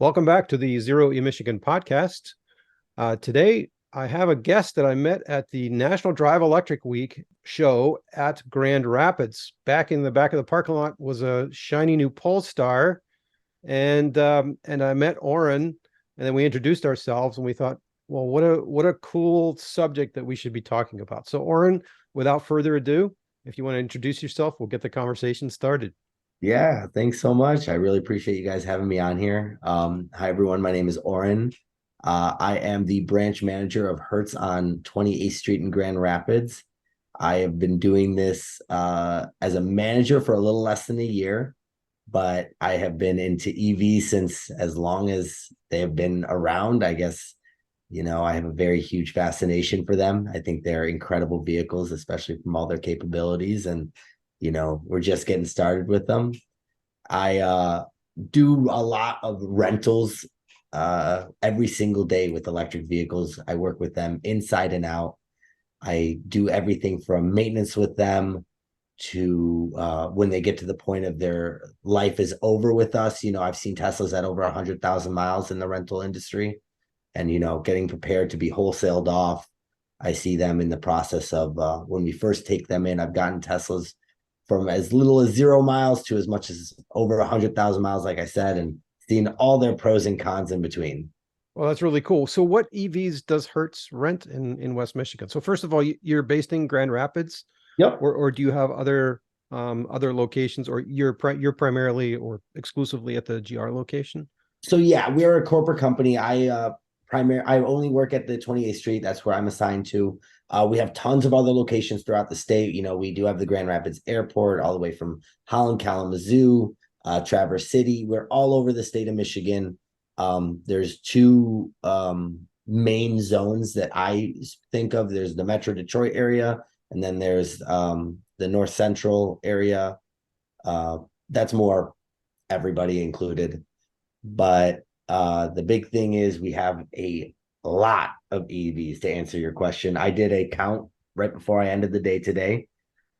Welcome back to the Zero eMichigan podcast. Today, I have a guest that I met at the National Drive Electric Week show at Grand Rapids. Back in the back of the parking lot was a shiny new Polestar, and I met Oren, and then we introduced ourselves, and we thought, well, what a cool subject that we should be talking about. So, Oren, without further ado, if you want to introduce yourself, we'll get the conversation started. Yeah, thanks so much. I really appreciate you guys having me on here. Hi, everyone. My name is Oren. I am the branch manager of Hertz on 28th Street in Grand Rapids. I have been doing this as a manager for a little less than a year, but I have been into EV since as long as they have been around. I guess, I have a very huge fascination for them. I think they're incredible vehicles, especially from all their capabilities. And we're just getting started with them. I do a lot of rentals every single day with electric vehicles. I work with them inside and out. I do everything from maintenance with them to when they get to the point of their life is over with us. I've seen Teslas at over 100,000 miles in the rental industry, and getting prepared to be wholesaled off. I see them in the process of when we first take them in. I've gotten Teslas from as little as 0 miles to as much as over 100,000 miles, like I said, and seeing all their pros and cons in between. Well, that's really cool. So what EVs does Hertz rent in West Michigan? So first of all, you're based in Grand Rapids, Yep. or do you have other locations, or you're primarily or exclusively at the GR location? So yeah, we're a corporate company. I only work at the 28th Street. That's where I'm assigned to. We have tons of other locations throughout the state. We do have the Grand Rapids Airport, all the way from Holland, Kalamazoo, Traverse City. We're all over the state of Michigan. There's two main zones that I think of. There's the Metro Detroit area, and then there's the North Central area. That's more everybody included. But the big thing is we have a lot of EVs, to answer your question. I did a count right before I ended the day today.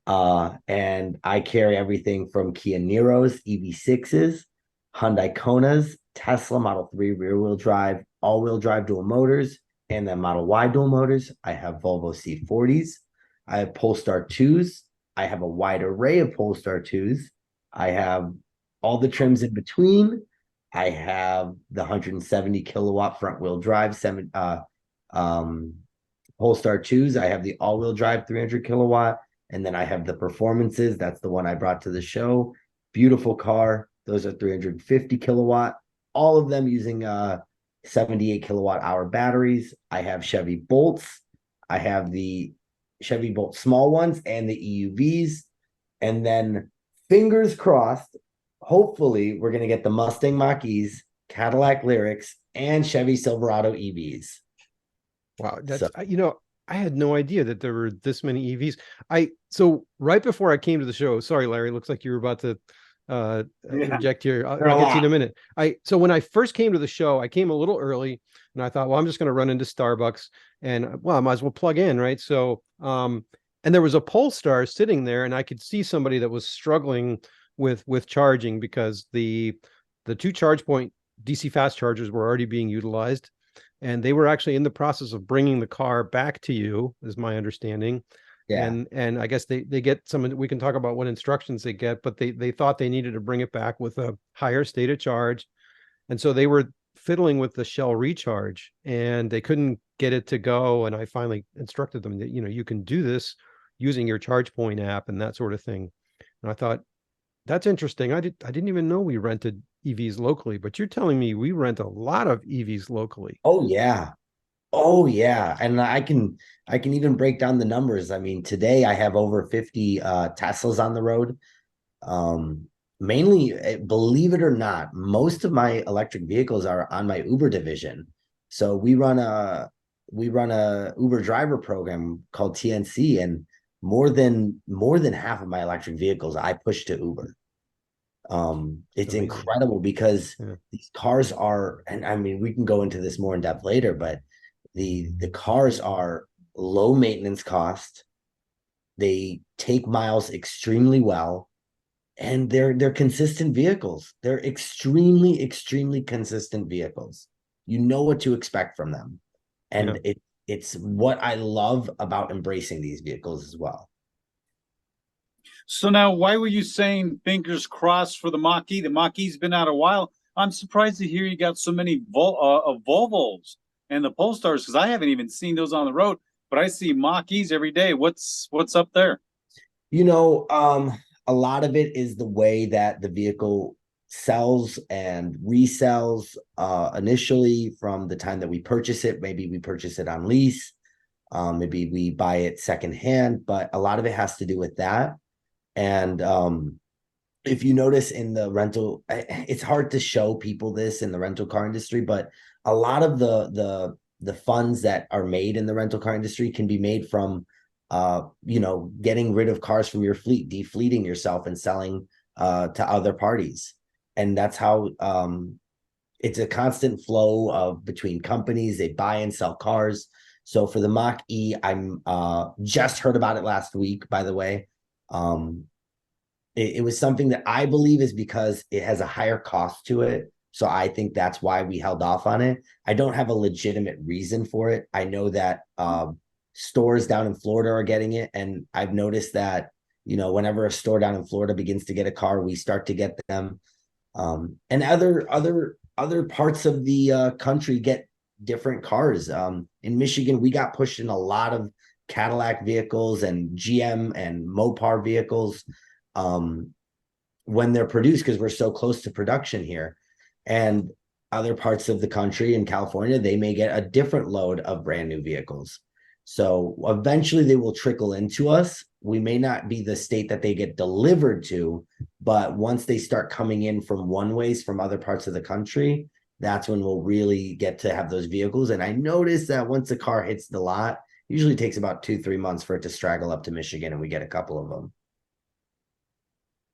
And I carry everything from Kia Niros, EV6s, Hyundai Konas, Tesla Model 3 rear-wheel drive, all-wheel drive dual motors, and then Model Y dual motors. I have Volvo C40s. I have Polestar 2s. I have a wide array of Polestar 2s. I have all the trims in between. I have the 170 kilowatt front wheel drive Polestar 2s. I have the all-wheel drive 300 kilowatt, and then I have the performances. That's the one I brought to the show. Beautiful car. Those are 350 kilowatt. All of them using 78 kilowatt hour batteries. I have Chevy Bolts. I have the Chevy Bolt small ones and the EUVs. And then fingers crossed, hopefully we're going to get the Mustang Mach-E's, Cadillac Lyrics, and Chevy Silverado EVs. Wow, So I had no idea that there were this many EVs. So right before I came to the show, sorry, Larry, looks like you were about to yeah, interject here. there are I'll a get to you in a lot. minute. So when I first came to the show, I came a little early, and I thought, well, I'm just going to run into Starbucks, and well, I might as well plug in, right? So, and there was a Polestar sitting there, and I could see somebody that was struggling with charging because the two charge point DC fast chargers were already being utilized, and they were actually in the process of bringing the car back to you, is my understanding. Yeah. And I guess they get some, we can talk about what instructions they get, but they thought they needed to bring it back with a higher state of charge. And so they were fiddling with the Shell recharge, and they couldn't get it to go. And I finally instructed them that, you can do this using your charge point app and that sort of thing. And I thought, that's interesting. I didn't even know we rented EVs locally, but you're telling me we rent a lot of EVs locally. Oh yeah. Oh yeah. And I can even break down the numbers. I mean, today I have over 50 Teslas on the road. Mainly, believe it or not, most of my electric vehicles are on my Uber division. So we run a Uber driver program called TNC, and more than half of my electric vehicles I push to Uber. It's Amazing. incredible because Yeah. these cars are, and I mean, we can go into this more in depth later, but the cars are low maintenance cost. They take miles extremely well. and they're consistent vehicles. They're extremely consistent vehicles. You know what to expect from them, Yeah. and it's what I love about embracing these vehicles as well. So now, why were you saying fingers crossed for the Mach-E? The Mach-E's been out a while. I'm surprised to hear you got so many Volvos and the Polestars, because I haven't even seen those on the road, but I see Mach-E's every day. What's up there? You know, a lot of it is the way that the vehicle sells and resells initially from the time that we purchase it. Maybe we purchase it on lease, maybe we buy it secondhand, but a lot of it has to do with that. And if you notice in the rental, it's hard to show people this in the rental car industry, but a lot of the funds that are made in the rental car industry can be made from getting rid of cars from your fleet, defleeting yourself and selling to other parties. And that's how it's a constant flow of between companies. They buy and sell cars. So for the Mach-E, I'm just heard about it last week, by the way. It was something that I believe is because it has a higher cost to it. So I think that's why we held off on it. I don't have a legitimate reason for it. I know that stores down in Florida are getting it. And I've noticed that, whenever a store down in Florida begins to get a car, we start to get them. And other parts of the country get different cars. In Michigan, we got pushed in a lot of Cadillac vehicles and GM and Mopar vehicles when they're produced, because we're so close to production here. And other parts of the country in California, they may get a different load of brand new vehicles. So eventually they will trickle into us. We may not be the state that they get delivered to, but once they start coming in from one ways from other parts of the country, that's when we'll really get to have those vehicles. And I noticed that once a car hits the lot, usually takes about 2-3 months for it to straggle up to Michigan, and we get a couple of them.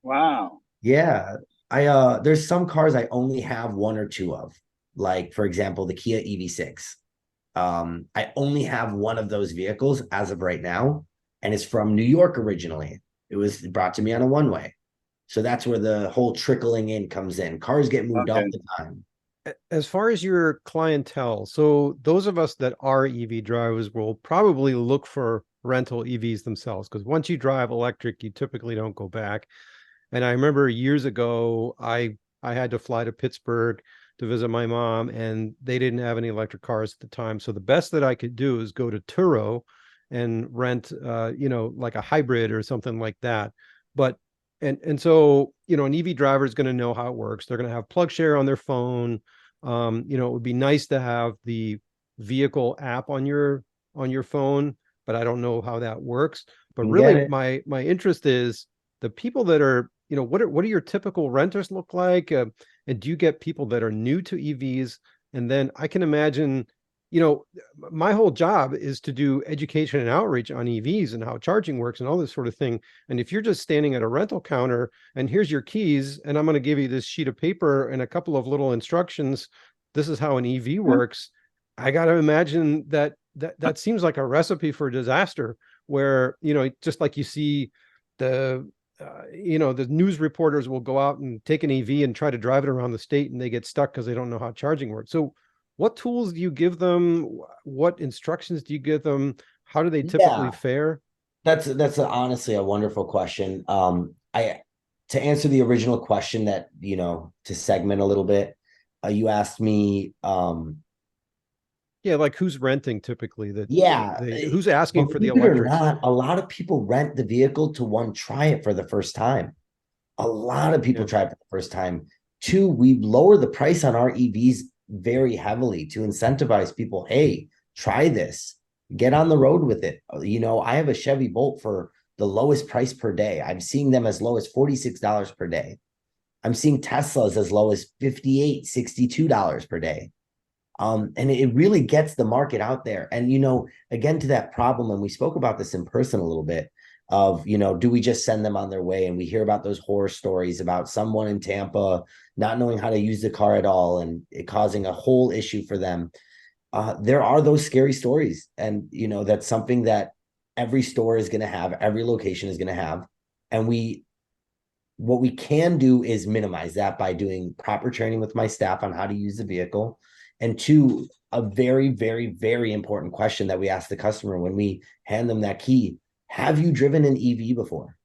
Wow. Yeah. There's some cars I only have one or two of, like, for example, the Kia EV6. I only have one of those vehicles as of right now, and it's from New York originally. It was brought to me on a one-way. So that's where the whole trickling in comes in. Cars get moved all the time. As far as your clientele, so those of us that are EV drivers will probably look for rental EVs themselves, because once you drive electric, you typically don't go back. And I remember years ago, I had to fly to Pittsburgh to visit my mom, and they didn't have any electric cars at the time. So the best that I could do is go to Turo and rent, like a hybrid or something like that. But and so an EV driver is going to know how it works. They're going to have PlugShare on their phone. It would be nice to have the vehicle app on your phone, but I don't know how that works. But really, my interest is the people that are, what are your typical renters look like? And do you get people that are new to EVs? And then I can imagine, my whole job is to do education and outreach on EVs and how charging works and all this sort of thing. And if you're just standing at a rental counter and here's your keys, and I'm going to give you this sheet of paper and a couple of little instructions, this is how an EV works. I got to imagine that seems like a recipe for disaster, where, just like you see the news reporters will go out and take an EV and try to drive it around the state, and they get stuck because they don't know how charging works. So what tools do you give them? What instructions do you give them? How do they typically fare? That's honestly a wonderful question. To answer the original question that, to segment a little bit, you asked me, like who's renting typically who's asking for the believe it or electrics? not, a lot of people rent the vehicle to, one, try it for the first time. A lot of people try it for the first time. Two, we lower the price on our EVs very heavily to incentivize people. Hey, try this, get on the road with it. I have a Chevy Bolt for the lowest price per day. I'm seeing them as low as $46 per day. I'm seeing Teslas as low as $58, $62 per day. And it really gets the market out there. And, again, to that problem, and we spoke about this in person a little bit, of, do we just send them on their way? And we hear about those horror stories about someone in Tampa not knowing how to use the car at all, and it causing a whole issue for them. There are those scary stories. And, that's something that every store is going to have, every location is going to have. And we What we can do is minimize that by doing proper training with my staff on how to use the vehicle. And two, a very, very, very important question that we ask the customer when we hand them that key: have you driven an EV before?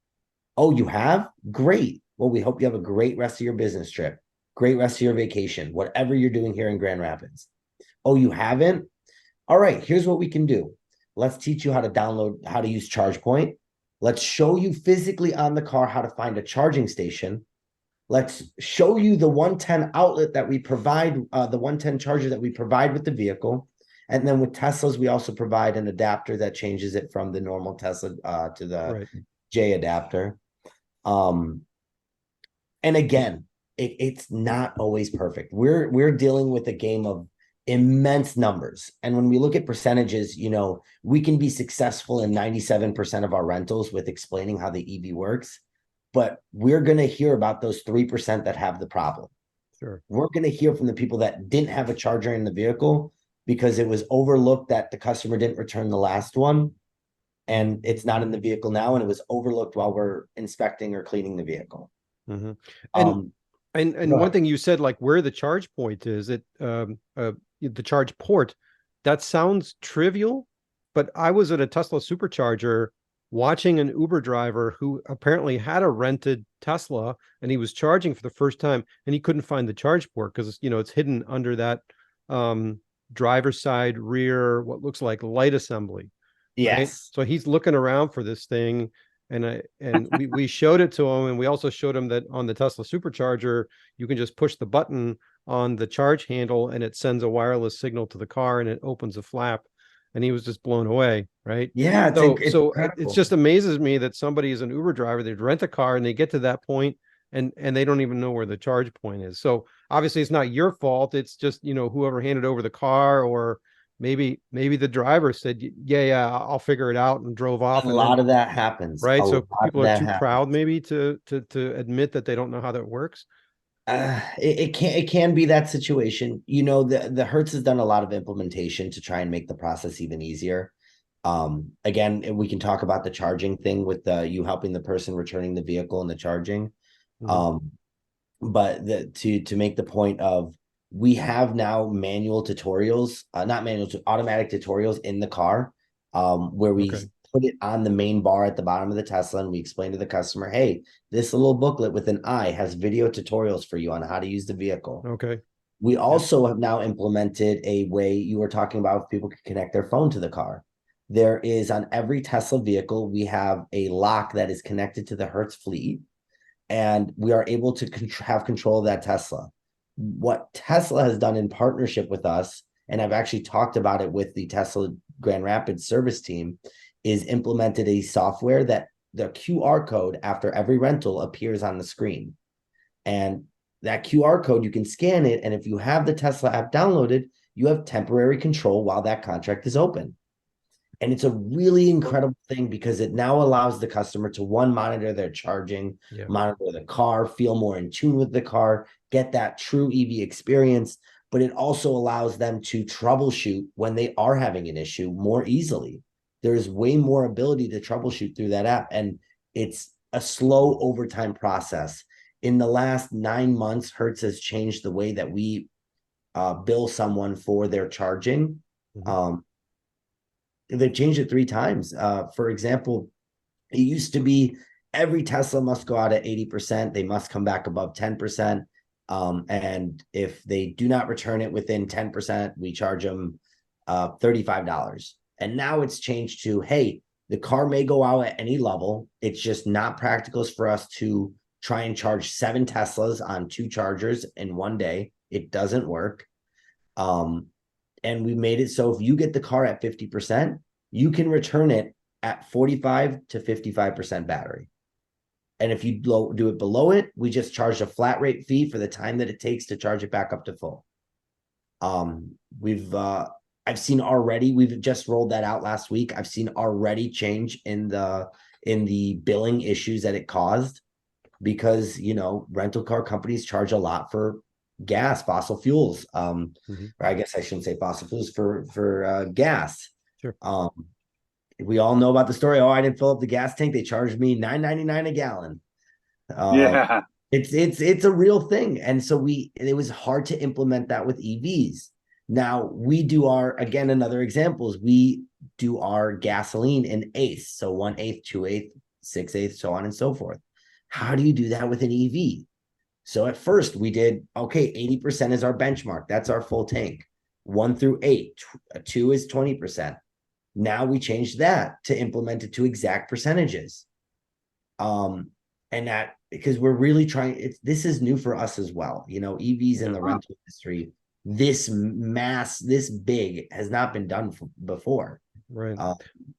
Oh, you have? Great. Well, we hope you have a great rest of your business trip, great rest of your vacation, whatever you're doing here in Grand Rapids. Oh, you haven't? All right, here's what we can do. Let's teach you how to download, how to use ChargePoint. Let's show you physically on the car how to find a charging station. Let's show you the 110 outlet that we provide, the 110 charger that we provide with the vehicle. And then with Teslas, we also provide an adapter that changes it from the normal Tesla to the J adapter. And again, it's not always perfect. We're dealing with a game of immense numbers. And when we look at percentages, you know, we can be successful in 97% of our rentals with explaining how the EV works, but we're going to hear about those 3% that have the problem. Sure. We're going to hear from the people that didn't have a charger in the vehicle because it was overlooked that the customer didn't return the last one, and it's not in the vehicle now, and it was overlooked while we're inspecting or cleaning the vehicle. Mm-hmm. And one thing you said, like where the charge point is, the charge port, that sounds trivial, but I was at a Tesla Supercharger watching an Uber driver who apparently had a rented Tesla, and he was charging for the first time, and he couldn't find the charge port because, you know, it's hidden under that driver's side rear, what looks like light assembly. Yes. Right? So he's looking around for this thing. And we showed it to him, and we also showed him that on the Tesla Supercharger, you can just push the button on the charge handle and it sends a wireless signal to the car and it opens a flap. And he was just blown away, right? Yeah. So it just amazes me that somebody is an Uber driver, they rent a car and they get to that point and they don't even know where the charge point is. So obviously it's not your fault. It's just, you know, whoever handed over the car, or maybe the driver said, yeah, I'll figure it out, and drove off. A lot of that happens. Right. So people are too proud maybe to admit that they don't know how that works. It can be that situation. You know, the Hertz has done a lot of implementation to try and make the process even easier. Again, we can talk about the charging thing with you helping the person returning the vehicle and the charging. Mm-hmm. But to make the point of, we have now manual tutorials, not manual, automatic tutorials in the car, where we put it on the main bar at the bottom of the Tesla, and we explain to the customer, hey, this little booklet with an eye has video tutorials for you on how to use the vehicle. Okay. We also have now implemented a way you were talking about if people could connect their phone to the car. There is, on every Tesla vehicle, we have a lock that is connected to the Hertz fleet, and we are able to have control of that Tesla. What Tesla has done in partnership with us, and I've actually talked about it with the Tesla Grand Rapids service team, is implemented a software that the QR code after every rental appears on the screen. And that QR code, you can scan it, and if you have the Tesla app downloaded, you have temporary control while that contract is open. And it's a really incredible thing because it now allows the customer to, one, monitor their charging, monitor the car, feel more in tune with the car, get that true EV experience, but it also allows them to troubleshoot when they are having an issue more easily. There's way more ability to troubleshoot through that app, and it's a slow overtime process. In the last 9 months, Hertz has changed the way that we bill someone for their charging. Mm-hmm. They've changed it 3 times. For example, it used to be every Tesla must go out at 80%. They must come back above 10%. And if they do not return it within 10%, we charge them $35. And now it's changed to, hey, the car may go out at any level. It's just not practical for us to try and charge 7 Teslas on 2 chargers in one day. It doesn't work. And we made it so if you get the car at 50%, you can return it at 45 to 55% battery. And if you do it below it, we just charge a flat rate fee for the time that it takes to charge it back up to full. I've seen already, we've just rolled that out last week. I've seen already change in the billing issues that it caused, because, you know, rental car companies charge a lot for gas, fossil fuels. Or I guess I shouldn't say fossil fuels, for gas. Sure. We all know about the story. Oh, I didn't fill up the gas tank. They charged me $9.99 a gallon. Yeah. It's a real thing. And so it was hard to implement that with EVs. Now we do again, another example is we do our gasoline in eighths. So 1/8, 2/8, 6/8, so on and so forth. How do you do that with an EV? So at first we did, okay, 80% is our benchmark. That's our full tank. 1 through 8, 2 is 20%. Now we changed that to implement it to exact percentages. And that because we're really trying, this is new for us as well. EVs in the rental industry, this big has not been done before. Right.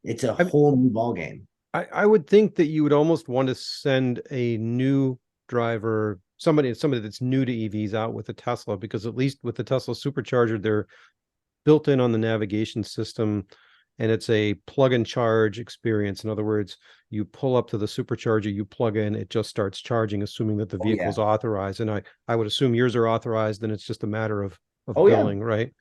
It's a whole new ballgame. I would think that you would almost want to send a new driver, somebody that's new to EVs out with a Tesla, because at least with the Tesla Supercharger, they're built in on the navigation system, and it's a plug and charge experience. In other words, you pull up to the supercharger, you plug in, it just starts charging, assuming that the vehicle is authorized. And I would assume yours are authorized, and it's just a matter of billing, right?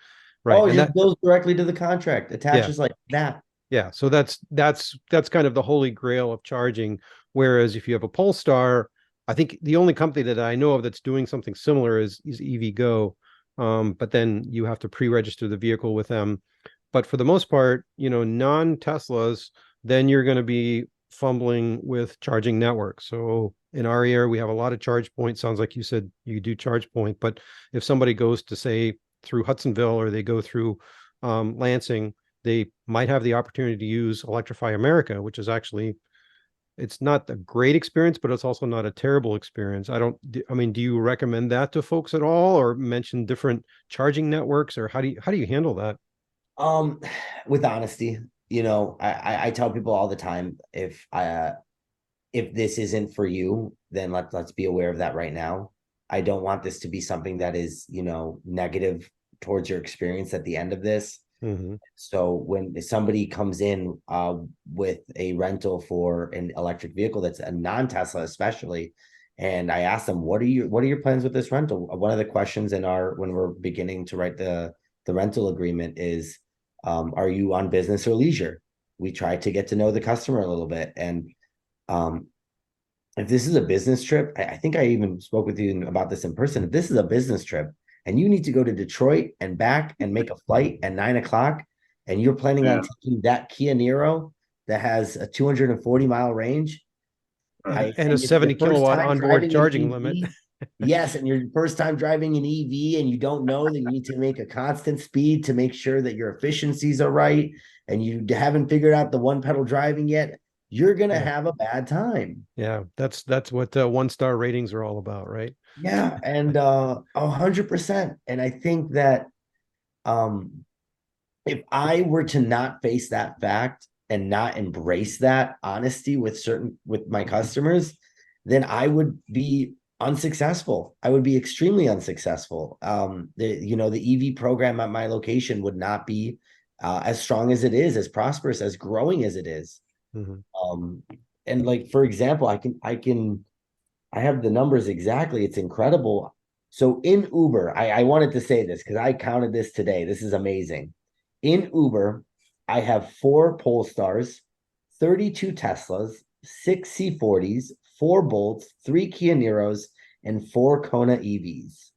Right. Oh, and it just goes directly to the contract, attaches like that. Yeah. So that's kind of the holy grail of charging. Whereas if you have a Polestar, I think the only company that I know of that's doing something similar is EVgo. But then you have to pre-register the vehicle with them. But for the most part, non-Teslas, then you're going to be fumbling with charging networks. So in our area, we have a lot of charge points. Sounds like you said you do charge point, but if somebody goes to, say, through Hudsonville, or they go through Lansing, they might have the opportunity to use Electrify America, which is actually, it's not a great experience, but it's also not a terrible experience. Do you recommend that to folks at all, or mention different charging networks, or how do you handle that? With honesty, I tell people all the time, if this isn't for you, then let's be aware of that right now. I don't want this to be something that is, negative towards your experience at the end of this. Mm-hmm. So when somebody comes in with a rental for an electric vehicle that's a non-Tesla, especially, and I ask them, what are your plans with this rental? One of the questions when we're beginning to write the rental agreement is, are you on business or leisure? We try to get to know the customer a little bit. And if this is a business trip, I think I even spoke with you about this in person. If this is a business trip and you need to go to Detroit and back and make a flight at 9:00, and you're planning on taking that Kia Niro that has a 240-mile range, and a 70 kilowatt onboard charging limit. Yes, and your first time driving an EV, and you don't know that you need to make a constant speed to make sure that your efficiencies are right, and you haven't figured out the one pedal driving yet, you're gonna have a bad time. Yeah, that's what 1-star ratings are all about, right? Yeah, and 100%. And I think that if I were to not face that fact and not embrace that honesty with my customers, then I would be unsuccessful. I would be extremely unsuccessful. The EV program at my location would not be as strong as it is, as prosperous, as growing as it is. Mm-hmm. And like, for example, I have the numbers exactly. It's incredible. So in Uber, I wanted to say this because I counted this today. This is amazing. In Uber, I have 4 Polestars, 32 Teslas, 6 C40s, 4 Bolts, 3 Kia Niros, and 4 Kona EVs.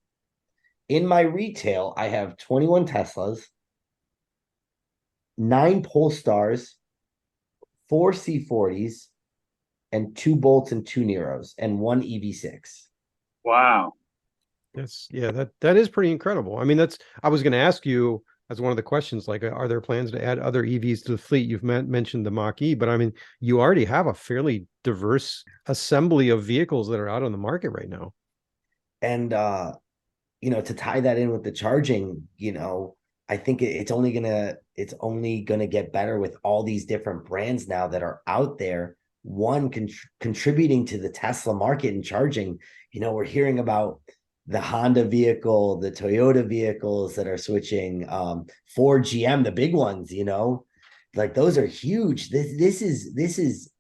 In my retail, I have 21 Teslas, 9 Polestars, 4 C40s, and 2 Bolts and 2 Niros, and 1 EV6. Wow. That is pretty incredible. I mean, I was going to ask you as one of the questions, like, are there plans to add other EVs to the fleet? You've mentioned the Mach-E, but I mean, you already have a fairly diverse assembly of vehicles that are out on the market right now. And, to tie that in with the charging, I think it's only gonna get better with all these different brands now that are out there. One, contributing to the Tesla market and charging. We're hearing about the Honda vehicle, the Toyota vehicles that are switching, Ford, GM, the big ones, like those are huge. This is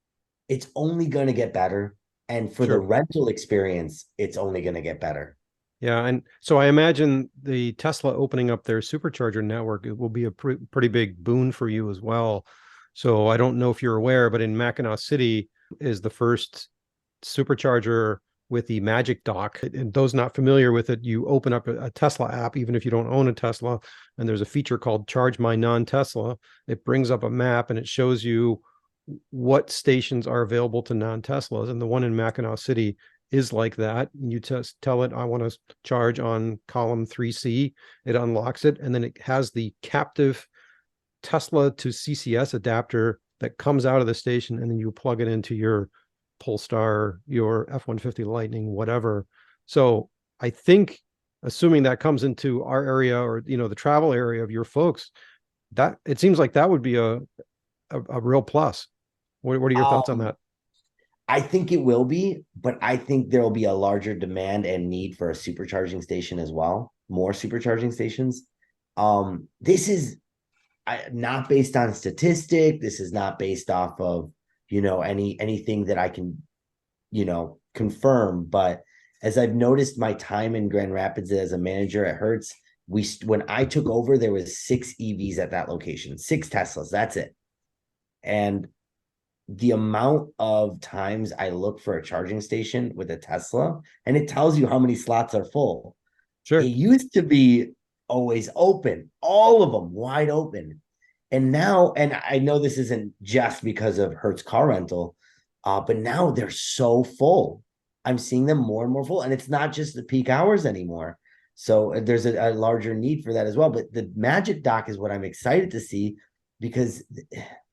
it's only going to get better. And for the rental experience, it's only going to get better. Yeah. And so I imagine the Tesla opening up their supercharger network, it will be a pretty big boon for you as well. So I don't know if you're aware, but in Mackinac City is the first supercharger with the Magic Dock. And those not familiar with it, you open up a Tesla app, even if you don't own a Tesla, and there's a feature called Charge My Non-Tesla. It brings up a map and it shows you what stations are available to non-Teslas. And the one in Mackinac City is like that. You just tell it, I want to charge on column 3C. It unlocks it, and then it has the captive Tesla to CCS adapter that comes out of the station, and then you plug it into your Polestar, your F-150 Lightning, whatever. So I think, assuming that comes into our area, or the travel area of your folks, that it seems like that would be a real plus. What are your thoughts on that? I think it will be, but I think there will be a larger demand and need for a supercharging station as well. More supercharging stations. This is not based on statistic. This is not based off of, anything that I can, confirm. But as I've noticed my time in Grand Rapids as a manager at Hertz, when I took over, there was 6 EVs at that location, 6 Teslas. That's it. And the amount of times I look for a charging station with a Tesla, and it tells you how many slots are full. Sure. It used to be always open, all of them wide open. And now, and I know this isn't just because of Hertz car rental, but now they're so full. I'm seeing them more and more full, and it's not just the peak hours anymore. So there's a larger need for that as well. But the Magic Dock is what I'm excited to see, because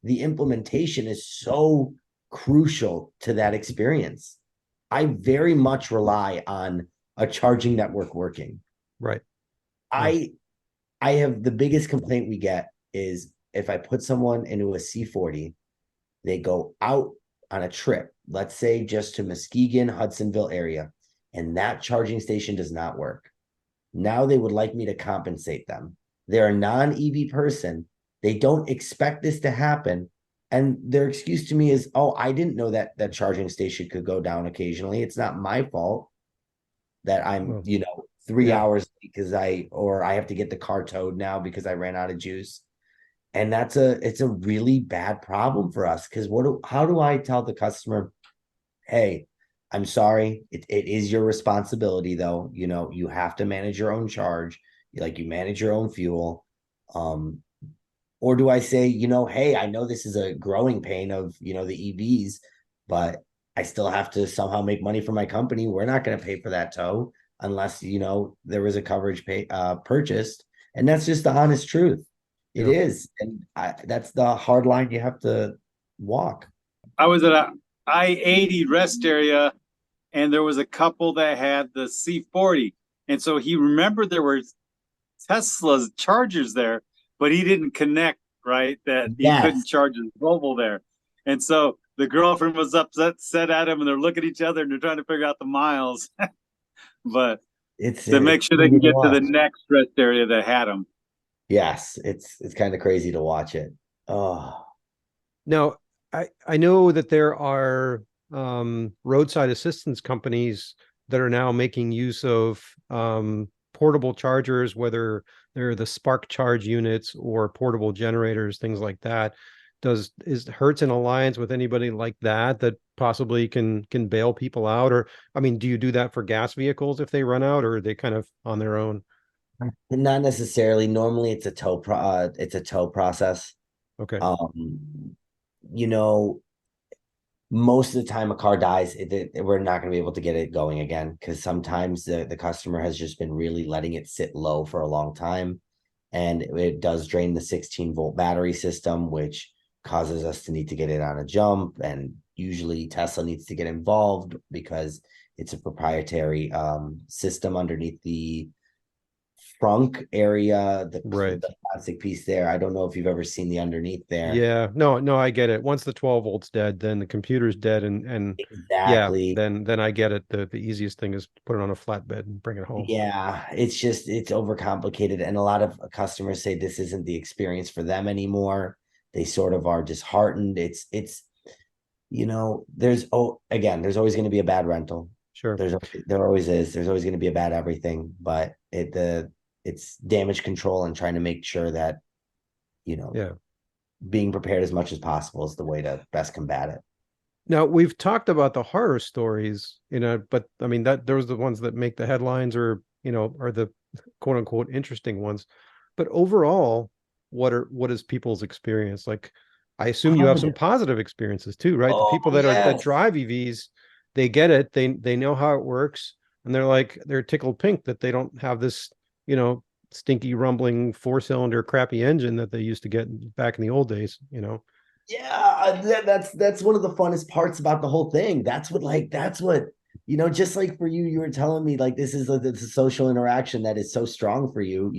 the implementation is so crucial to that experience. I very much rely on a charging network working. Right. I have, the biggest complaint we get is if I put someone into a C40, they go out on a trip, let's say just to Muskegon, Hudsonville area, and that charging station does not work. Now they would like me to compensate them. They're a non-EV person. They don't expect this to happen. And their excuse to me is, oh, I didn't know that charging station could go down occasionally. It's not my fault that I'm, 3 hours because I have to get the car towed now because I ran out of juice. And it's a really bad problem for us, because how do I tell the customer, hey, I'm sorry, it is your responsibility though. You have to manage your own charge, you manage your own fuel. Or do I say, hey, I know this is a growing pain of, the EVs, but I still have to somehow make money for my company. We're not going to pay for that tow unless, there was a coverage purchased. And that's just the honest truth. It is. And that's the hard line you have to walk. I was at a I-80 rest area, and there was a couple that had the C40. And so he remembered there were Tesla's chargers there, but he didn't connect, right? That he couldn't charge his Volvo there. And so the girlfriend was upset at him, and they're looking at each other and they're trying to figure out the miles. But it's to make sure they can get to the next rest area that had them. Yes, it's kind of crazy to watch it. Oh. Now, I know that there are roadside assistance companies that are now making use of portable chargers, whether they're the spark charge units or portable generators, things like that. Is Hertz in alliance with anybody like that possibly can bail people out? Or, do you do that for gas vehicles if they run out, or are they kind of on their own? Not necessarily. Normally it's a tow process. Okay. Most of the time a car dies, we're not going to be able to get it going again, because sometimes the customer has just been really letting it sit low for a long time, and it does drain the 16-volt battery system, which causes us to need to get it on a jump. And usually Tesla needs to get involved because it's a proprietary system underneath the trunk area, the plastic piece there. I don't know if you've ever seen the underneath there. Yeah, no, I get it. Once the 12 volts dead, then the computer's dead, and exactly. Yeah, then I get it. The easiest thing is put it on a flatbed and bring it home. Yeah, it's overcomplicated, and a lot of customers say this isn't the experience for them anymore. They sort of are disheartened. It's there's always going to be a bad rental. Sure. There always is. There's always going to be a bad everything, but it's damage control and trying to make sure that, being prepared as much as possible is the way to best combat it. Now we've talked about the horror stories, but I mean that those are the ones that make the headlines, or are the quote unquote interesting ones. But overall, what is people's experience? Like, I assume you have some Positive. positive experiences too, right? The Oh, people that yes. drive EVs, they get it, they know how it works, and they're tickled pink that they don't have this, you know, stinky rumbling four-cylinder crappy engine that they used to get back in the old days. Yeah, that's one of the funnest parts about the whole thing. That's what just like for you, you were telling me like this is a social interaction that is so strong for you.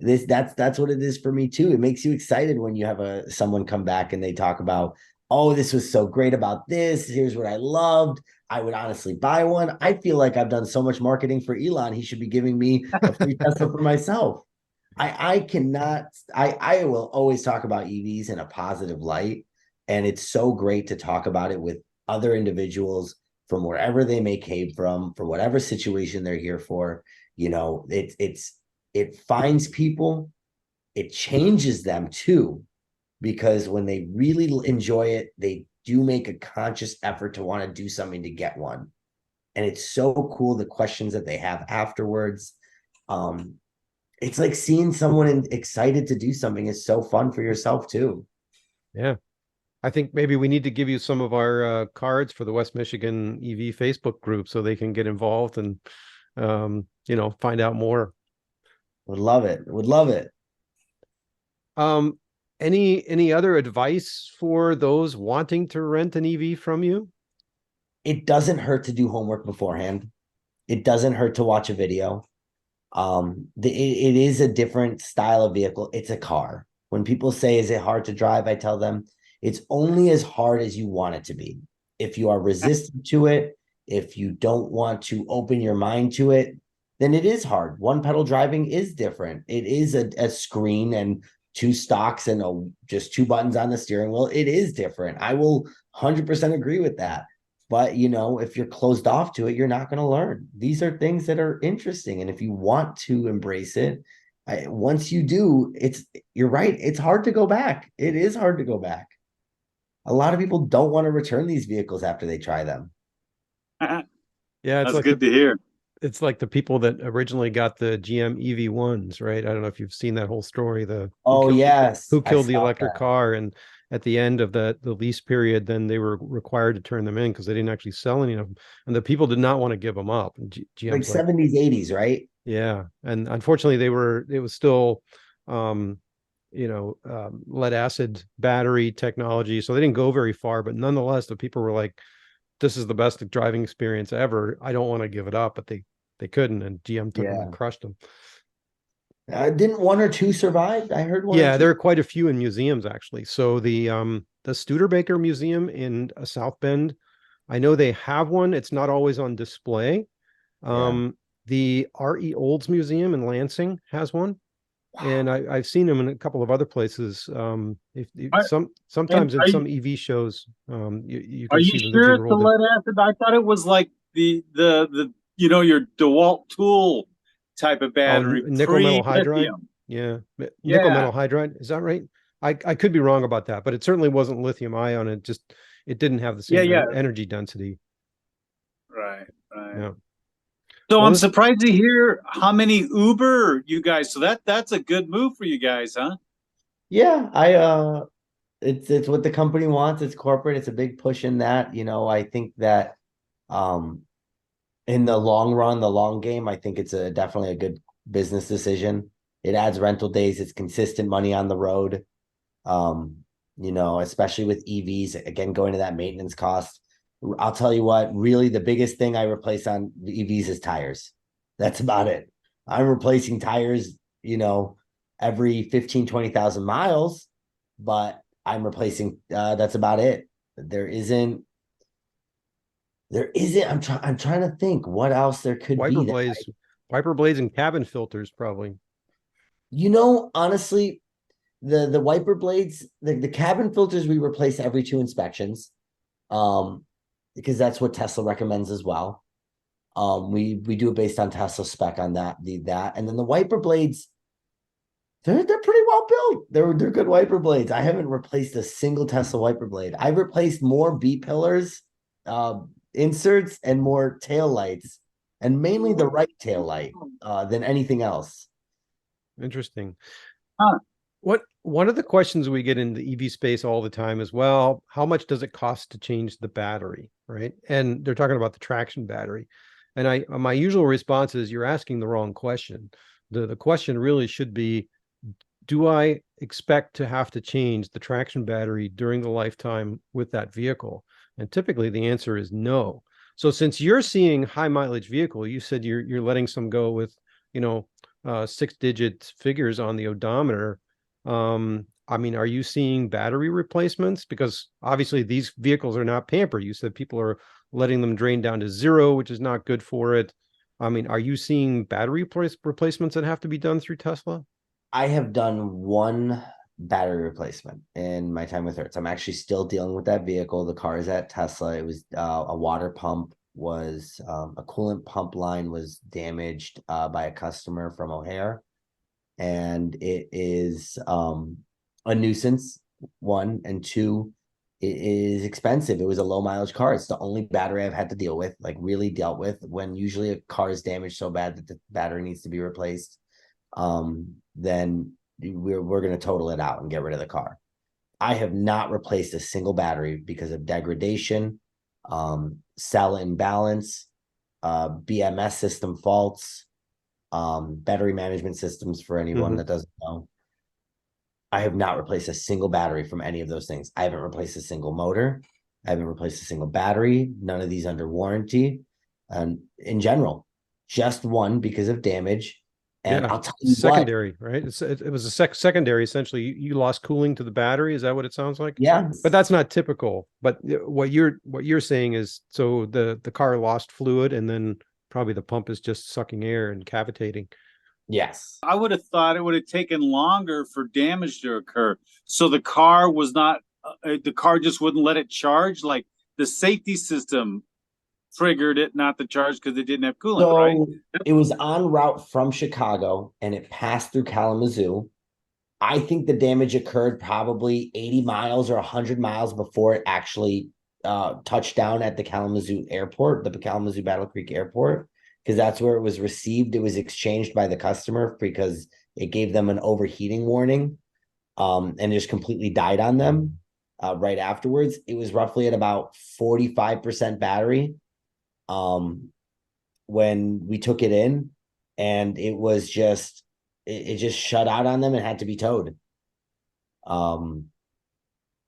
That's what it is for me too. It makes you excited when you have someone come back and they talk about, oh, this was so great about this. Here's what I loved. I would honestly buy one. I feel like I've done so much marketing for Elon. He should be giving me a free Tesla for myself. I cannot I will always talk about EVs in a positive light. And it's so great to talk about it with other individuals from wherever they may came from, for whatever situation they're here for. It finds people, it changes them too, because when they really enjoy it, they do make a conscious effort to want to do something to get one. And it's so cool the questions that they have afterwards. Um, it's like seeing someone excited to do something is so fun for yourself too. Yeah. I think maybe we need to give you some of our cards for the West Michigan EV Facebook group so they can get involved and find out more. Would love it. Would love it. Um, any other advice for those wanting to rent an EV from you? It doesn't hurt to do homework beforehand. It doesn't hurt to watch a video. It is a different style of vehicle. It's a car. When people say, is it hard to drive? I tell them it's only as hard as you want it to be. If you are resistant to it, if you don't want to open your mind to it, then it is hard. One pedal driving is different. It is a screen and two stocks and just two buttons on the steering wheel. It is different. I will 100% agree with that. But if you're closed off to it, you're not going to learn. These are things that are interesting, and if you want to embrace it, once you do, you're right. It's hard to go back. It is hard to go back. A lot of people don't want to return these vehicles after they try them. Yeah, That's good to hear. It's like the people that originally got the GM EV1s, right? I don't know if you've seen that whole story. Yes, Who I killed the saw electric that. car, and at the end of the lease period, then they were required to turn them in because they didn't actually sell any of them, and the people did not want to give them up. And Like GM's like, 70s, 80s, right? yeah, and unfortunately, it was still, lead acid battery technology, so they didn't go very far. But nonetheless, the people were like, "This is the best driving experience ever. I don't want to give it up," but they couldn't, and GM took them and Yeah. crushed them. Didn't one or two survive? I heard one or Yeah, two. there are quite a few in museums actually. So the Studebaker Museum in South Bend, I know they have one. It's not always on display. Yeah. The R.E. Olds Museum in Lansing has one, and Wow. I've seen them in a couple of other places. If Are, and sometimes in some EV shows, you are can you see them. They're sure being it's the rolled in. lead acid? I thought it was like the your DeWalt tool type of Oh, battery, nickel metal pre hydride. lithium. Yeah, nickel Yeah, metal hydride. Is that right? I could be wrong about that, but it certainly wasn't lithium ion. It didn't have the yeah, same yeah. energy density. Right, right. Yeah. So Well, I'm this surprised to hear how many Uber you guys. So that's a good move for you guys, huh? Yeah, it's what the company wants. It's corporate. It's a big push in that. I think that um in the long run, the long game, I think it's a definitely a good business decision. It adds rental days, it's consistent money on the road. Especially with EVs, again, going to that maintenance cost. I'll tell you what, really the biggest thing I replace on the EVs is tires. That's about it. I'm replacing tires, every 15, 20,000 miles, but I'm replacing that's about it. There isn't I'm trying to think what else there could wiper be that blades, wiper blades and cabin filters probably. honestly, the wiper blades, the cabin filters we replace every two inspections, um because that's what Tesla recommends as well. We do it based on Tesla spec on that, and then the wiper blades, They're pretty well built. They're good wiper blades. I haven't replaced a single Tesla wiper blade. I've replaced more B pillars, inserts, and more tail lights, and mainly the right tail light than anything else. Interesting. Huh. One of the questions we get in the EV space all the time is, well, how much does it cost to change the battery, right? And they're talking about the traction battery. And my usual response is, you're asking the wrong question. The question really should be, do I expect to have to change the traction battery during the lifetime with that vehicle? And typically the answer is no. So since you're seeing high mileage vehicle, you said you're letting some go with, 6-digit figures on the odometer. I mean, are you seeing battery replacements? Because obviously these vehicles are not pampered. You said people are letting them drain down to 0, which is not good for it. I mean, are you seeing battery replacements that have to be done through Tesla? I have done one battery replacement in my time with Hertz. I'm actually still dealing with that vehicle. The car is at Tesla. It was a water pump was a coolant pump line was damaged by a customer from O'Hare, and it is a nuisance, one, and two, it is expensive. It was a low mileage car. It's the only battery I've had to deal with, like really dealt with, when usually a car is damaged so bad that the battery needs to be replaced. Then we're going to total it out and get rid of the car. I have not replaced a single battery because of degradation, cell imbalance, BMS system faults, battery management systems for anyone that doesn't know. I have not replaced a single battery from any of those things. I haven't replaced a single motor. I haven't replaced a single battery. None of these under warranty. And in general, just one because of damage. And Yeah, I'll tell you secondary, right? It was a secondary. Essentially, you lost cooling to the battery. Is that what it sounds like? yeah, But that's not typical. But what you're saying is, so the car lost fluid, and then probably the pump is just sucking air and cavitating. yes. I would have thought it would have taken longer for damage to occur. So the car was not, the car just wouldn't let it charge. Like the safety system triggered it not to charge because it didn't have coolant, right? So it was en route from Chicago and it passed through Kalamazoo. I think the damage occurred probably 80 miles or 100 miles before it actually touched down at the Kalamazoo airport, the Kalamazoo Battle Creek airport, because that's where it was received. It was exchanged by the customer because it gave them an overheating warning, and just completely died on them right afterwards. It was roughly at about 45% battery when we took it in, and it was just it just shut out on them and had to be towed.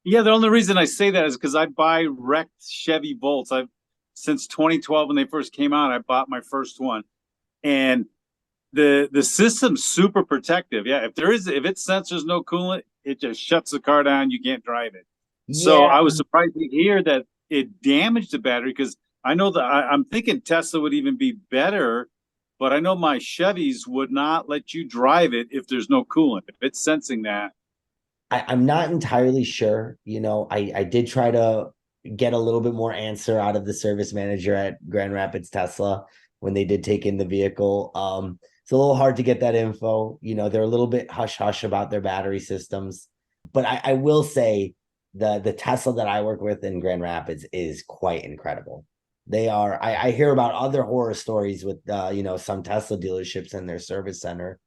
Yeah, the only reason I say that is because I buy wrecked Chevy Volts. I've since 2012 when they first came out, I bought my first one, and the system's super protective. Yeah, if it senses no coolant, it just shuts the car down. You can't drive it. So I was surprised to hear that it damaged the battery, because I know that I'm thinking Tesla would even be better, but I know my Chevys would not let you drive it if there's no coolant. If it's sensing that. I'm not entirely sure. I did try to get a little bit more answer out of the service manager at Grand Rapids Tesla when they did take in the vehicle. It's a little hard to get that info. They're a little bit hush-hush about their battery systems. But I will say the Tesla that I work with in Grand Rapids is quite incredible. They are. I hear about other horror stories with some Tesla dealerships in their service center,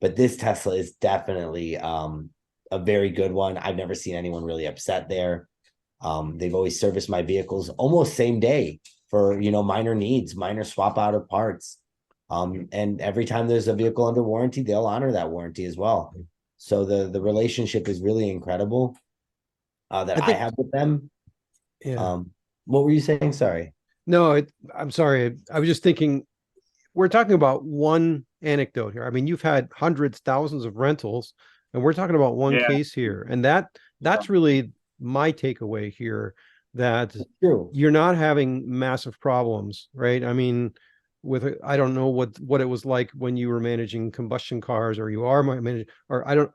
but this Tesla is definitely a very good one. I've never seen anyone really upset there. They've always serviced my vehicles almost same day for minor needs, minor swap out of parts. And every time there's a vehicle under warranty, they'll honor that warranty as well. So the relationship is really incredible that I have with them. Yeah. What were you saying? Sorry. No, I'm sorry. I was just thinking, we're talking about one anecdote here. I mean, you've had hundreds, thousands of rentals, and we're talking about one case here. And that's really my takeaway here, that you're not having massive problems, right? I mean, I don't know what it was like when you were managing combustion cars, or you are managing, or I don't,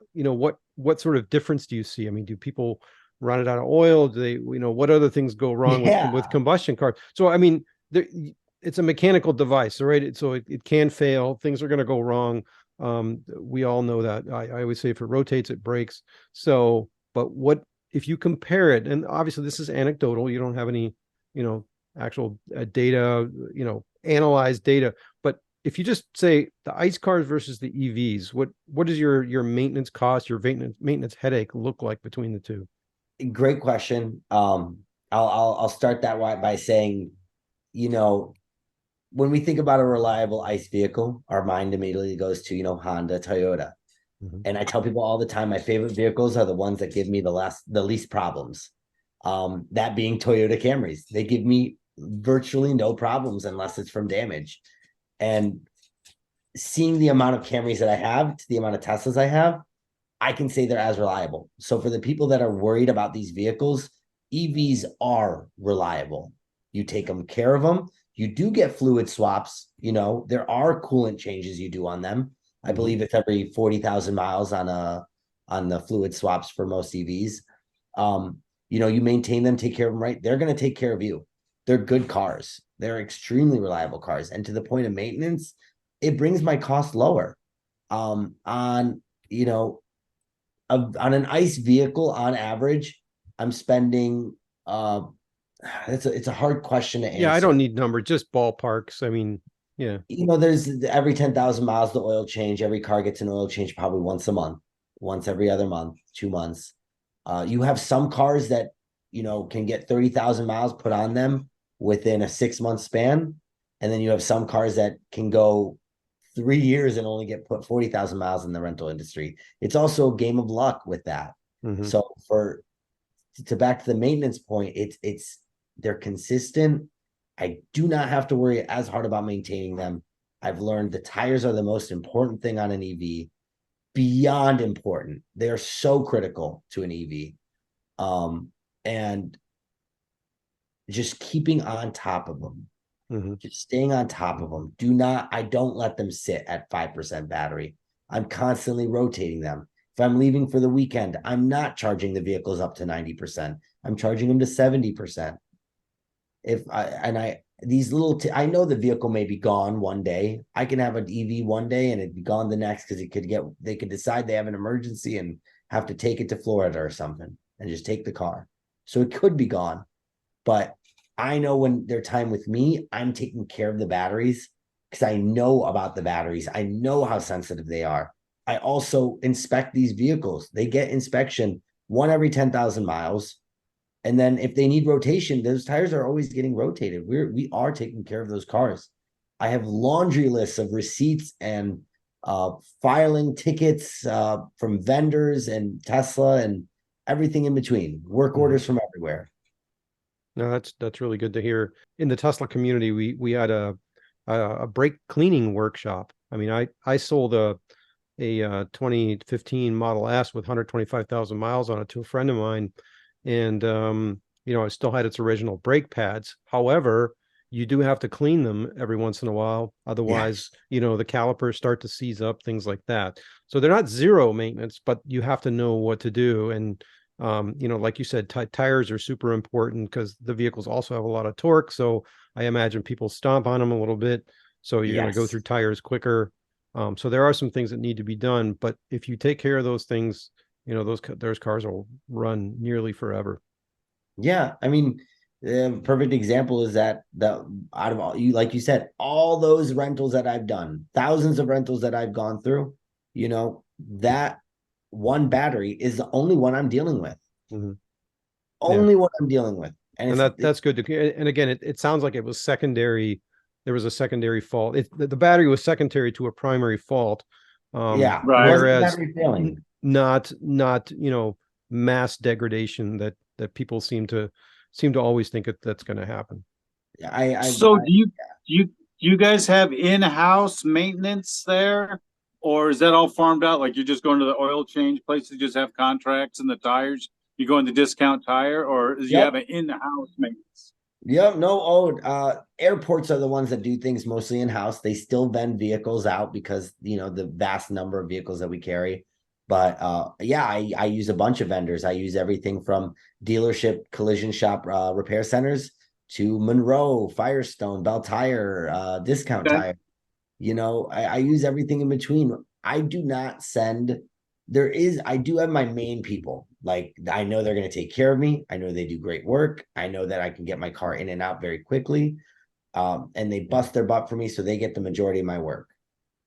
what sort of difference do you see? I mean, do people run it out of oil? Do they, what other things go wrong with combustion cars? So, I mean, it's a mechanical device, right? So it can fail. Things are going to go wrong. We all know that. I always say if it rotates, it breaks. So, but what if you compare it? And obviously, this is anecdotal. You don't have any, actual data, analyzed data. But if you just say the ICE cars versus the EVs, what does your maintenance cost, your maintenance headache look like between the two? Great question. I'll start that by saying, when we think about a reliable ICE vehicle, our mind immediately goes to, Honda, Toyota. Mhm. And I tell people all the time, my favorite vehicles are the ones that give me the least problems. That being Toyota Camrys. They give me virtually no problems unless it's from damage. And seeing the amount of Camrys that I have to the amount of Teslas I have, I can say they're as reliable. So for the people that are worried about these vehicles, EVs are reliable. You take care of them. You do get fluid swaps. There are coolant changes you do on them. I believe it's every 40,000 miles on the fluid swaps for most EVs. You maintain them, take care of them right. They're going to take care of you. They're good cars. They're extremely reliable cars. And to the point of maintenance, it brings my cost lower. On an ICE vehicle, on average, I'm spending. It's a hard question to answer. Yeah, I don't need numbers, just ballparks. I mean, yeah. There's every 10,000 miles the oil change. Every car gets an oil change probably once a month, once every other month, 2 months. You have some cars that can get 30,000 miles put on them within a 6-month span, and then you have some cars that can go 3 years and only get put 40,000 miles in the rental industry. It's also a game of luck with that. Mhm. So back to the maintenance point, they're consistent. I do not have to worry as hard about maintaining them. I've learned the tires are the most important thing on an EV, beyond important. They are so critical to an EV. And just keeping on top of them. Mhm. Just staying on top of them. I don't let them sit at 5% battery. I'm constantly rotating them. If I'm leaving for the weekend, I'm not charging the vehicles up to 90%. I'm charging them to 70%. I know the vehicle may be gone one day. I can have an EV one day and it'd be gone the next because they could decide they have an emergency and have to take it to Florida or something and just take the car. So it could be gone. But I know when their time with me, I'm taking care of the batteries because I know about the batteries. I know how sensitive they are. I also inspect these vehicles. They get inspection one every 10,000 miles. And then if they need rotation, those tires are always getting rotated. We are taking care of those cars. I have laundry lists of receipts and filing tickets from vendors and Tesla and everything in between. Work orders from everywhere. No, that's really good to hear. In the Tesla community, we had a brake cleaning workshop. I mean, I sold a 2015 Model S with 125,000 miles on it to a friend of mine, and it still had its original brake pads. However, you do have to clean them every once in a while, otherwise, the calipers start to seize up, things like that. So they're not zero maintenance, but you have to know what to do. And like you said, tires are super important because the vehicles also have a lot of torque. So I imagine people stomp on them a little bit. So you're going to go through tires quicker. So there are some things that need to be done. But if you take care of those things, those cars will run nearly forever. Yeah. I mean, the perfect example is that out of all you, like you said, all those rentals that I've done, thousands of rentals that I've gone through, that one battery is the only one I'm dealing with. Mhm. Only one I'm dealing with. And that's good to, and again, it sounds like it was secondary. There was a secondary fault. The battery was secondary to a primary fault. Right. Whereas not mass degradation that people seem to always think that's going to happen. So do you guys have in-house maintenance there, or is that all farmed out? Like you're just going to the oil change place that just have contracts and the tires? You go into Discount Tire, or you have an in-house maintenance? Yep. No. Airports are the ones that do things mostly in-house. They still vend vehicles out because the vast number of vehicles that we carry. But I use a bunch of vendors. I use everything from dealership collision shop repair centers to Monroe, Firestone, Bell Tire, Discount Tire. I use everything in between. I do not send. I do have my main people. Like, I know they're going to take care of me. I know they do great work. I know that I can get my car in and out very quickly. And they bust their butt for me, so they get the majority of my work.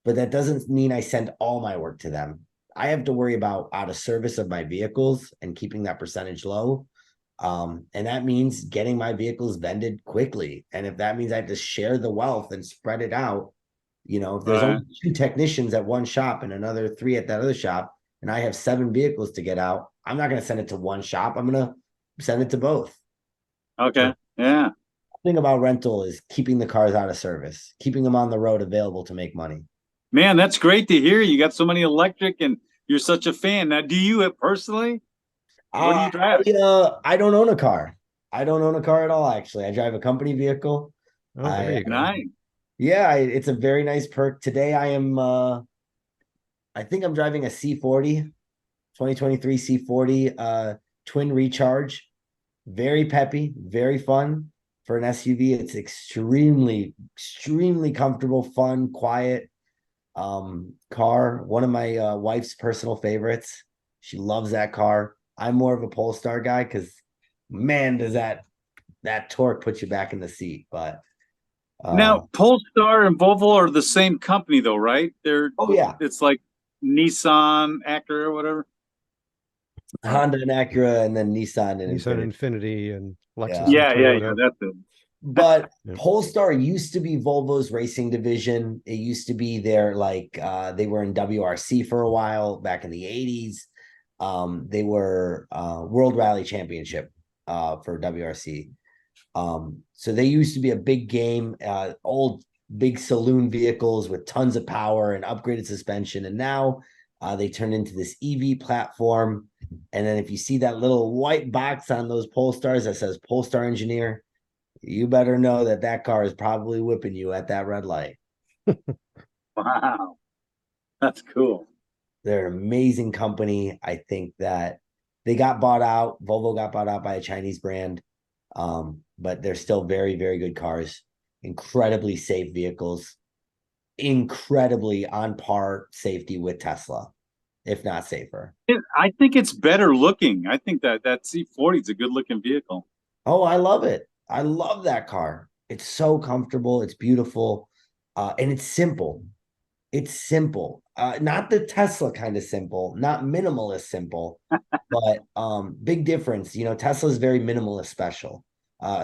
But that doesn't mean I send all my work to them. I have to worry about out of service of my vehicles and keeping that percentage low. And that means getting my vehicles vended quickly. And if that means I have to share the wealth and spread it out, if there's only 2 technicians at one shop and another 3 at that other shop, and I have 7 vehicles to get out, I'm not going to send it to one shop. I'm going to send it to both. Okay. Yeah. The thing about rental is keeping the cars out of service, keeping them on the road available to make money. Man, that's great to hear. You got so many electric and you're such a fan. Now, do you personally? What do you drive? I don't own a car. I don't own a car at all, actually. I drive a company vehicle. Oh, there you go. Nice. Yeah, it's a very nice perk. Today I am I think I'm driving a C40, 2023 C40 twin recharge. Very peppy, very fun for an SUV. It's extremely, extremely comfortable, fun, quiet car. One of my wife's personal favorites. She loves that car. I'm more of a Polestar guy because, man, does that torque put you back in the seat. But now, Polestar and Volvo are the same company, though, right? Oh yeah, it's like Nissan, Acura, or whatever. Honda and Acura, and then Nissan and Infiniti and Lexus. Yeah, that's it. But Polestar used to be Volvo's racing division. It used to be their they were in WRC for a while back in the 80s. They were World Rally Championship for WRC. So they used to be a big game, old big saloon vehicles with tons of power and upgraded suspension. And now they turned into this EV platform. And then if you see that little white box on those Polestars that says Polestar Engineer, you better know that car is probably whipping you at that red light. Wow. That's cool. They're an amazing company. I think that they got bought out. Volvo got bought out by a Chinese brand. But they're still very, very good cars. Incredibly safe vehicles. Incredibly on par safety with Tesla, if not safer. I think it's better looking. I think that C40 is a good looking vehicle. Oh, I love it. I love that car. It's so comfortable. It's beautiful. And it's simple. It's simple. Not the Tesla kind of simple, not minimalist simple, but big difference. Tesla is very minimalist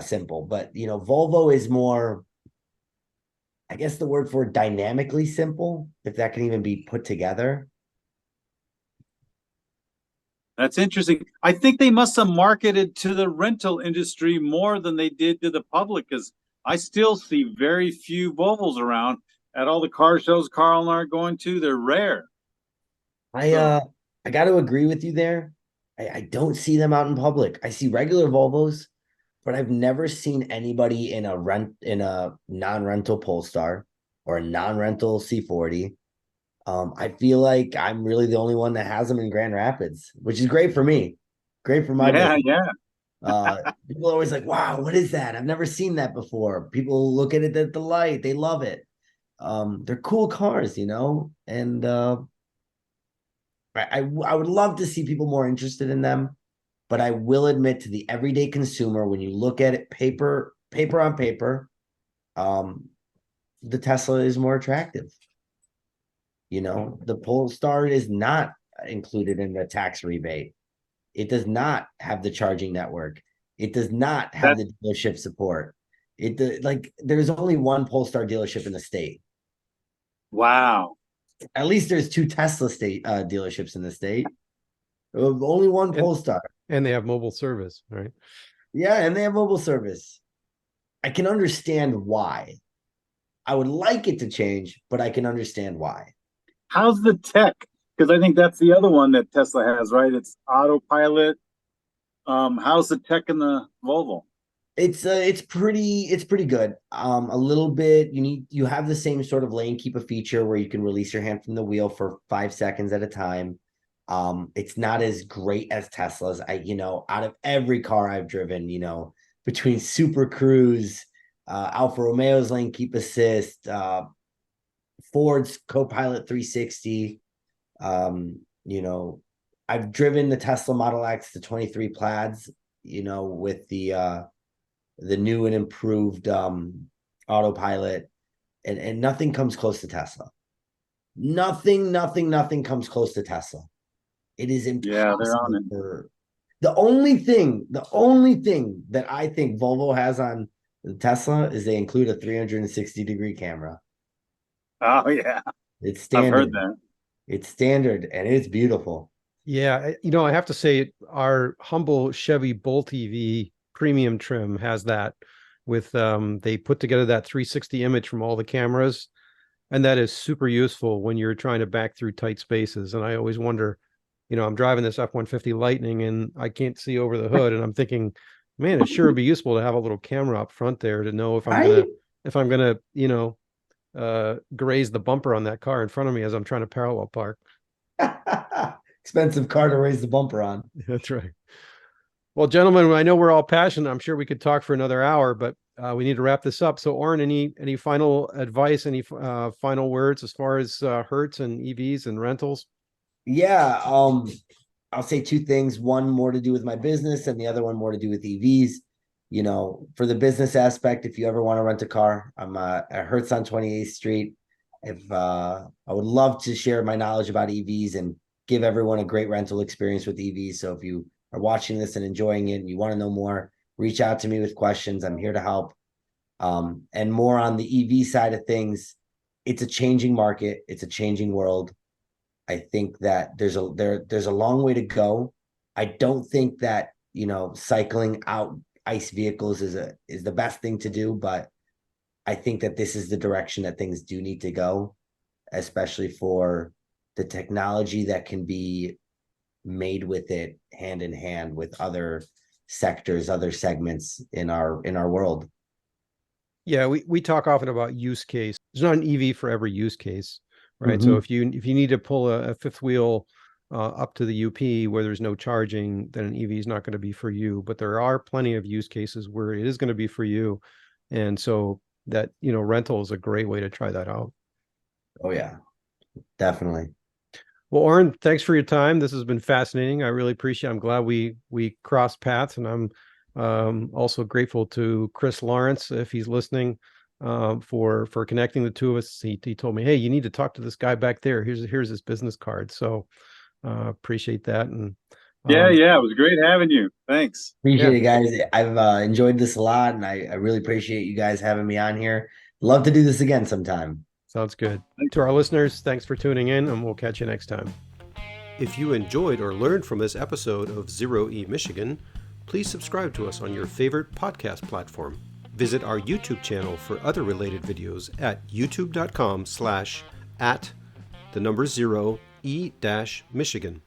simple, but Volvo is more, I guess the word for dynamically simple, if that can even be put together. That's interesting. I think they must have marketed to the rental industry more than they did to the public, because I still see very few Volvos around at all the car shows Carl and I are going to. They're rare. I got to agree with you there. I don't see them out in public. I see regular Volvos, but I've never seen anybody in a non-rental Polestar or a non-rental C40. I feel like I'm really the only one that has them in Grand Rapids, which is great for me. Great for my business. People are always like, wow, what is that? I've never seen that before. People look at it at the light. They love it. They're cool cars, and I would love to see people more interested in them. But I will admit, to the everyday consumer, when you look at it paper on paper, the Tesla is more attractive. The Polestar is not included in the tax rebate. It does not have the charging network. It does not have the dealership support. There's only one Polestar dealership in the state. Wow. At least there's 2 Tesla dealerships in the state. Only one Polestar. And they have mobile service, right? Yeah, and they have mobile service. I can understand why. I would like it to change, but I can understand why. How's the tech? Because I think that's the other one that Tesla has, right? It's autopilot. How's the tech in the Volvo? It's pretty good. A little bit, you have the same sort of lane keep a feature where you can release your hand from the wheel for 5 seconds at a time. It's not as great as Tesla's. Out of every car I've driven, between Super Cruise, Alfa Romeo's lane keep assist, Ford's Copilot 360. I've driven the Tesla Model X, the 23 Plaids, with the new and improved autopilot, and nothing comes close to Tesla. Nothing comes close to Tesla. It is impossible. Yeah, they're on it. The only thing that I think Volvo has on the Tesla is they include a 360-degree camera. Oh yeah, It's standard. I've heard that. It's standard and it's beautiful. Yeah, I have to say our humble Chevy Bolt EV premium trim has that with they put together that 360 image from all the cameras, and that is super useful when you're trying to back through tight spaces. And I always wonder, I'm driving this F-150 Lightning and I can't see over the hood, and I'm thinking, man, it sure would be useful to have a little camera up front there to know if I'm gonna graze the bumper on that car in front of me as I'm trying to parallel park. Expensive car to raise the bumper on. That's right. Well, gentlemen, I know we're all passionate. I'm sure we could talk for another hour, but we need to wrap this up. So, Oren, any final advice, any final words as far as Hertz and EVs and rentals? Yeah, I'll say two things. One more to do with my business, and the other one more to do with EVs. For the business aspect, if you ever want to rent a car, I'm at Hertz on 28th Street. I would love to share my knowledge about EVs and give everyone a great rental experience with EVs. So if you are watching this and enjoying it and you want to know more, reach out to me with questions. I'm here to help. And more on the EV side of things, it's a changing market. It's a changing world. I think that there's a long way to go. I don't think that, cycling out ICE vehicles is the best thing to do, but I think that this is the direction that things do need to go, especially for the technology that can be made with it hand in hand with other sectors, other segments in our world. Yeah, we talk often about use case. There's not an EV for every use case, right? Mm-hmm. So if you need to pull a fifth wheel up to the UP where there's no charging, then an EV is not going to be for you. But there are plenty of use cases where it is going to be for you, and so that rental is a great way to try that out. Oh yeah, definitely. Well, Oren, thanks for your time. This has been fascinating. I really appreciate it. I'm glad we crossed paths, and I'm also grateful to Chris Lawrence, if he's listening, for connecting the two of us. He told me, hey, you need to talk to this guy back there. Here's his business card. So appreciate that. And yeah, it was great having you. Thanks. Appreciate it, guys. I've enjoyed this a lot, and I really appreciate you guys having me on here. Love to do this again sometime. Sounds good. To our listeners, thanks for tuning in, and we'll catch you next time. If you enjoyed or learned from this episode of Zero E Michigan, please subscribe to us on your favorite podcast platform. Visit our YouTube channel for other related videos at youtube.com/@0E-Michigan.